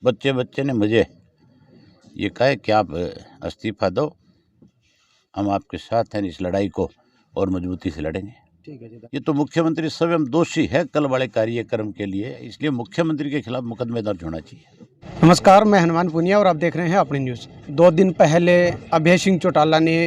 बच्चे बच्चे ने मुझे ये कहा कि आप इस्तीफा दो, हम आपके साथ हैं, इस लड़ाई को और मजबूती से लड़ेंगे। ठीक है जी। ये तो मुख्यमंत्री स्वयं दोषी है कल वाले कार्यक्रम के लिए, इसलिए मुख्यमंत्री के खिलाफ मुकदमे दर्ज होना चाहिए। नमस्कार, मैं हनुमान पुनिया और आप देख रहे हैं अपनी न्यूज़। 2 दिन पहले अभय सिंह चौटाला ने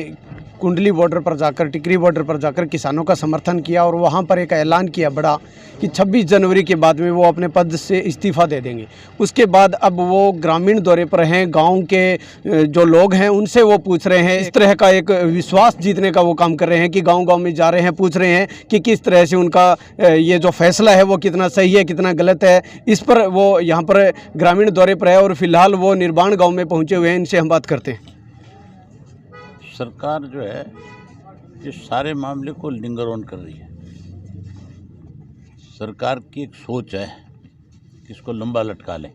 कुंडली बॉर्डर पर जाकर, टिकरी बॉर्डर पर जाकर किसानों का समर्थन किया और वहां पर एक ऐलान किया बड़ा कि 26 जनवरी के बाद में वो अपने पद से इस्तीफा दे देंगे। उसके बाद अब वो ग्रामीण दौरे पर हैं, गांव के जो लोग हैं उनसे वो पूछ रहे हैं, इस तरह का एक विश्वास जीतने का वो काम कर रहे हैं कि गांव-गांव में जा रहे हैं, पूछ रहे हैं कि किस तरह से उनका ये जो फैसला है वो कितना सही है, कितना गलत है। इस पर वो यहाँ पर ग्रामीण दौरे पर है और फिलहाल वो निर्वाण गाँव में पहुँचे हुए हैं। इनसे हम बात करते हैं। सरकार जो है ये सारे मामले को लिंगर ऑन कर रही है। सरकार की एक सोच है कि इसको लंबा लटका लें,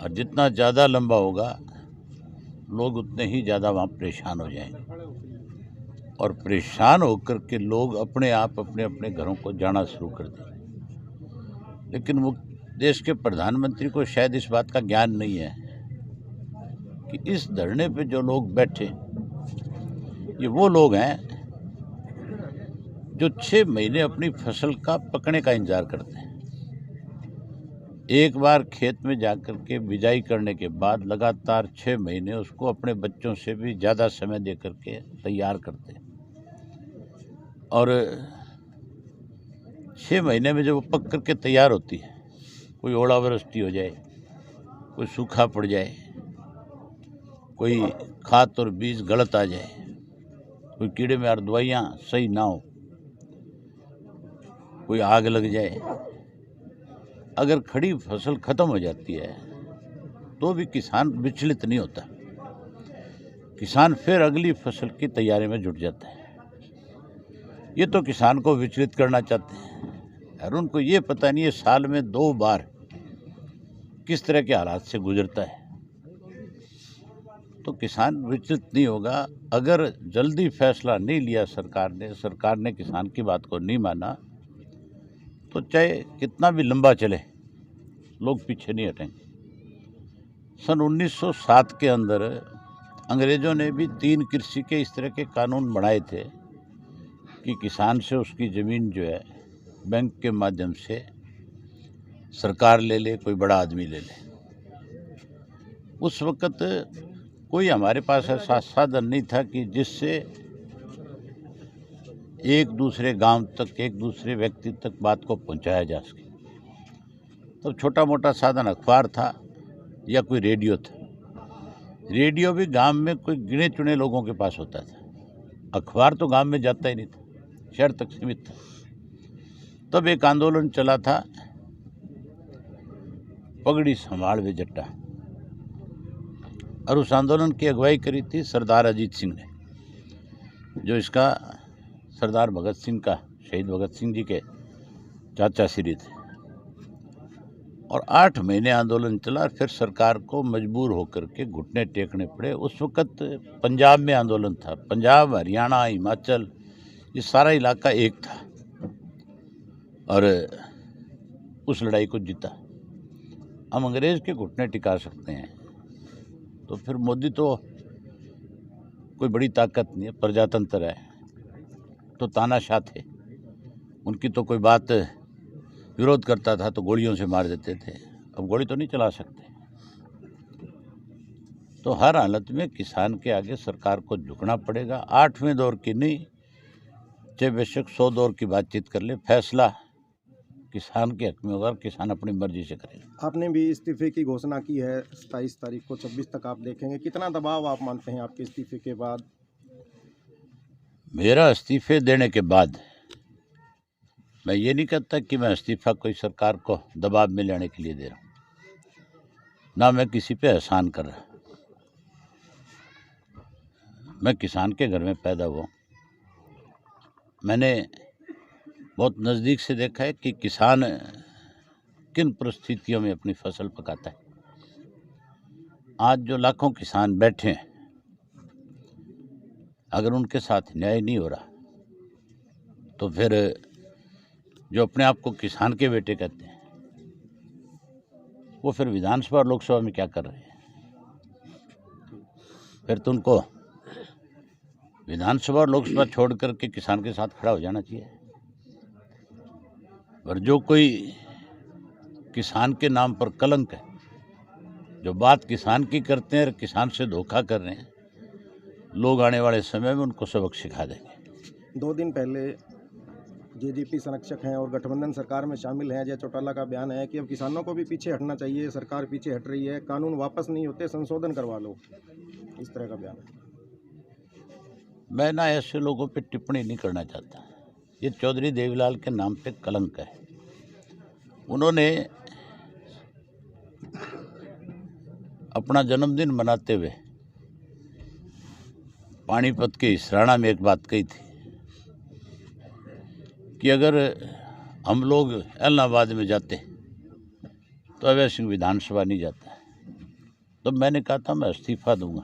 और जितना ज़्यादा लंबा होगा लोग उतने ही ज़्यादा वहाँ परेशान हो जाएंगे, और परेशान होकर के लोग अपने आप अपने अपने घरों को जाना शुरू कर देंगे। लेकिन वो देश के प्रधानमंत्री को शायद इस बात का ज्ञान नहीं है कि इस धरने पे जो लोग बैठे ये वो लोग हैं जो 6 महीने अपनी फसल का पकने का इंतजार करते हैं। एक बार खेत में जाकर के बिजाई करने के बाद लगातार 6 महीने उसको अपने बच्चों से भी ज़्यादा समय दे करके तैयार करते हैं, और 6 महीने में जब वो पक करके तैयार होती है, कोई ओलावृष्टि हो जाए, कोई सूखा पड़ जाए, कोई खाद और बीज गलत आ जाए, कोई कीड़े मार दवाइयाँ सही ना हो, कोई आग लग जाए, अगर खड़ी फसल खत्म हो जाती है तो भी किसान विचलित नहीं होता। किसान फिर अगली फसल की तैयारी में जुट जाता है। ये तो किसान को विचलित करना चाहते हैं, और उनको ये पता नहीं है साल में 2 बार किस तरह के हालात से गुजरता है। तो किसान विचलित नहीं होगा। अगर जल्दी फैसला नहीं लिया सरकार ने किसान की बात को नहीं माना, तो चाहे कितना भी लंबा चले लोग पीछे नहीं हटेंगे। सन 1907 के अंदर अंग्रेज़ों ने भी 3 कृषि के इस तरह के कानून बनाए थे कि किसान से उसकी ज़मीन जो है बैंक के माध्यम से सरकार ले ले, कोई बड़ा आदमी ले ले। उस वक़्त कोई हमारे पास ऐसा साधन नहीं था कि जिससे एक दूसरे गांव तक, एक दूसरे व्यक्ति तक बात को पहुंचाया जा सके। तो छोटा मोटा साधन अखबार था या कोई रेडियो था। रेडियो भी गांव में कोई गिने चुने लोगों के पास होता था। अखबार तो गांव में जाता ही नहीं था, शहर तक सीमित था। तब एक आंदोलन चला था, पगड़ी संभाल वे जट्टा, और उस आंदोलन की अगुवाई करी थी सरदार अजीत सिंह ने, जो इसका सरदार भगत सिंह का, शहीद भगत सिंह जी के चाचा श्री थे। और 8 महीने आंदोलन चला, फिर सरकार को मजबूर होकर के घुटने टेकने पड़े। उस वक़्त पंजाब में आंदोलन था, पंजाब, हरियाणा, हिमाचल, ये सारा इलाका एक था, और उस लड़ाई को जीता। हम अंग्रेज़ के घुटने टिका सकते हैं, तो फिर मोदी तो कोई बड़ी ताकत नहीं है, प्रजातंत्र है, तो तानाशाह थे। उनकी तो कोई बात विरोध करता था तो गोलियों से मार देते थे। अब गोली तो नहीं चला सकते। तो हर हालत में किसान के आगे सरकार को झुकना पड़ेगा। 8वें दौर की नहीं, चाहे बेशक 100 दौर की बातचीत कर ले, फैसला किसान के हक में होगा, किसान अपनी मर्जी से करेगा। आपने भी इस्तीफे की घोषणा की है 27 तारीख को, 26 तक आप देखेंगे। कितना दबाव आप मानते हैं आपके इस्तीफे के बाद? मेरा इस्तीफे देने के बाद मैं ये नहीं कहता कि मैं इस्तीफा कोई सरकार को दबाव में लेने के लिए दे रहा हूँ, ना मैं किसी पे एहसान कर रहा। मैं किसान के घर में पैदा हुआ। मैंने बहुत नज़दीक से देखा है कि किसान किन परिस्थितियों में अपनी फसल पकाता है। आज जो लाखों किसान बैठे हैं, अगर उनके साथ न्याय नहीं हो रहा, तो फिर जो अपने आप को किसान के बेटे कहते हैं, वो फिर विधानसभा और लोकसभा में क्या कर रहे हैं? फिर तो उनको विधानसभा और लोकसभा छोड़ करके किसान के साथ खड़ा हो जाना चाहिए। और जो कोई किसान के नाम पर कलंक है, जो बात किसान की करते हैं और किसान से धोखा कर रहे हैं, लोग आने वाले समय में उनको सबक सिखा देंगे। 2 दिन पहले जेजेपी संरक्षक हैं और गठबंधन सरकार में शामिल हैं अजय चौटाला का बयान है कि अब किसानों को भी पीछे हटना चाहिए, सरकार पीछे हट रही है, कानून वापस नहीं होते, संशोधन करवा लो, इस तरह का बयान है। मैं ना ऐसे लोगों पे टिप्पणी नहीं करना चाहता। ये चौधरी देवीलाल के नाम पे कलंक है। उन्होंने अपना जन्मदिन मनाते हुए पानीपत के इसराना में एक बात कही थी कि अगर हम लोग इलाहाबाद में जाते तो अभय सिंह विधानसभा नहीं जाता। तो मैंने कहा था मैं इस्तीफा दूंगा,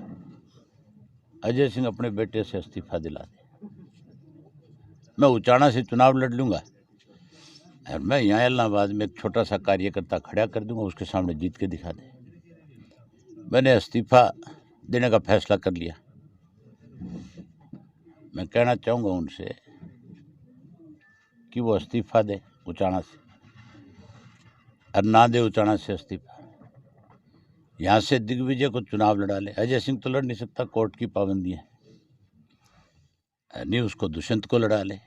अजय सिंह अपने बेटे से इस्तीफा दिला दे, मैं उचाना से चुनाव लड़ लूँगा और मैं यहाँ इलाहाबाद में एक छोटा सा कार्यकर्ता खड़ा कर दूंगा, उसके सामने जीत के दिखा दे। मैंने इस्तीफा देने का फैसला कर लिया। मैं कहना चाहूँगा उनसे कि वो इस्तीफा दे उचाना से, और ना दे उचाना से इस्तीफा, यहाँ से दिग्विजय को चुनाव लड़ा ले। अजय सिंह तो लड़ नहीं सकता, कोर्ट की पाबंदी है, नहीं उसको दुष्यंत को लड़ा ले।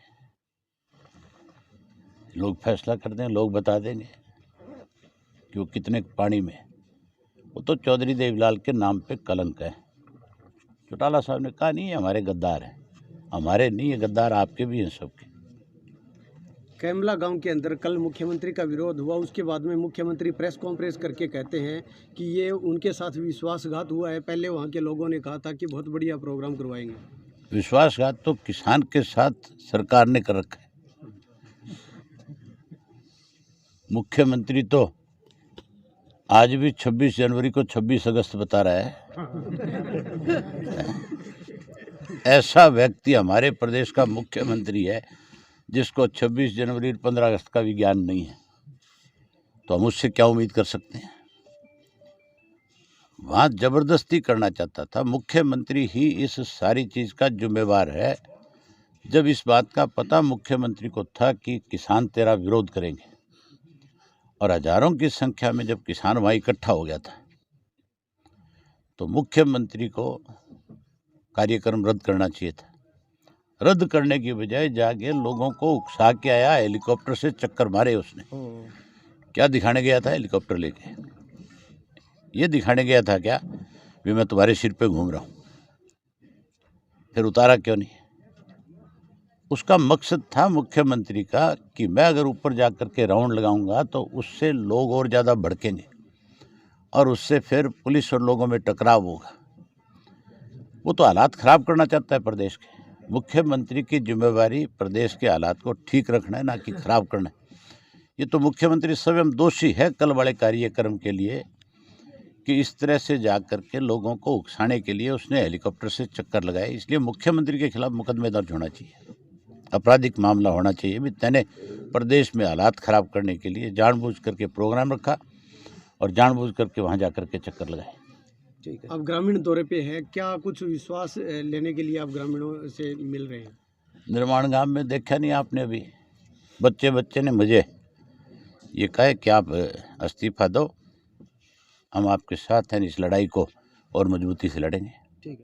लोग फैसला कर दें, लोग बता देंगे कि वो कितने पानी में। वो तो चौधरी देवीलाल के नाम पे कलंक है। चौटाला साहब ने कहा नहीं हमारे गद्दार हैं, हमारे नहीं, ये गद्दार आपके भी हैं, सबके। कैमला गांव के अंदर कल मुख्यमंत्री का विरोध हुआ, उसके बाद में मुख्यमंत्री प्रेस कॉन्फ्रेंस करके कहते हैं कि ये उनके साथ विश्वासघात हुआ है। पहले वहां के लोगों ने कहा था कि बहुत बढ़िया प्रोग्राम करवाएंगे। विश्वासघात तो किसान के साथ सरकार ने कर रखा है। मुख्यमंत्री तो आज भी 26 जनवरी को 26 अगस्त बता रहा है। ऐसा व्यक्ति हमारे प्रदेश का मुख्यमंत्री है जिसको 26 जनवरी 15 अगस्त का भी ज्ञान नहीं है, तो हम उससे क्या उम्मीद कर सकते हैं? वहाँ जबरदस्ती करना चाहता था। मुख्यमंत्री ही इस सारी चीज़ का जिम्मेवार है। जब इस बात का पता मुख्यमंत्री को था कि किसान तेरा विरोध करेंगे और हजारों की संख्या में जब किसान वहाँ इकट्ठा हो गया था, तो मुख्यमंत्री को कार्यक्रम रद्द करना चाहिए था। रद्द करने की बजाय जाके लोगों को उकसा के आया, हेलीकॉप्टर से चक्कर मारे उसने। क्या दिखाने गया था हेलीकॉप्टर लेके? ये दिखाने गया था क्या भी मैं तुम्हारे सिर पे घूम रहा हूँ? फिर उतारा क्यों नहीं? उसका मकसद था मुख्यमंत्री का कि मैं अगर ऊपर जा कर के राउंड लगाऊंगा तो उससे लोग और ज़्यादा भड़केंगे और उससे फिर पुलिस और लोगों में टकराव होगा। वो तो हालात ख़राब करना चाहता है प्रदेश के। मुख्यमंत्री की जिम्मेवारी प्रदेश के हालात को ठीक रखना है, ना कि ख़राब करना है। ये तो मुख्यमंत्री स्वयं दोषी है कल वाले कार्यक्रम के लिए कि इस तरह से जा कर के लोगों को उकसाने के लिए उसने हेलीकॉप्टर से चक्कर लगाए। इसलिए मुख्यमंत्री के खिलाफ मुकदमे दर्ज होना चाहिए, आपराधिक मामला होना चाहिए। भी तैने प्रदेश में हालात ख़राब करने के लिए जानबूझ करके प्रोग्राम रखा और जानबूझ करके वहाँ जा कर के चक्कर लगाए। ठीक है। अब ग्रामीण दौरे पे है, क्या कुछ विश्वास लेने के लिए आप ग्रामीणों से मिल रहे हैं? निर्माण गांव में देखा नहीं आपने? अभी बच्चे ने मुझे ये कहा कि आप इस्तीफा दो, हम आपके साथ हैं, इस लड़ाई को और मजबूती से लड़ेंगे।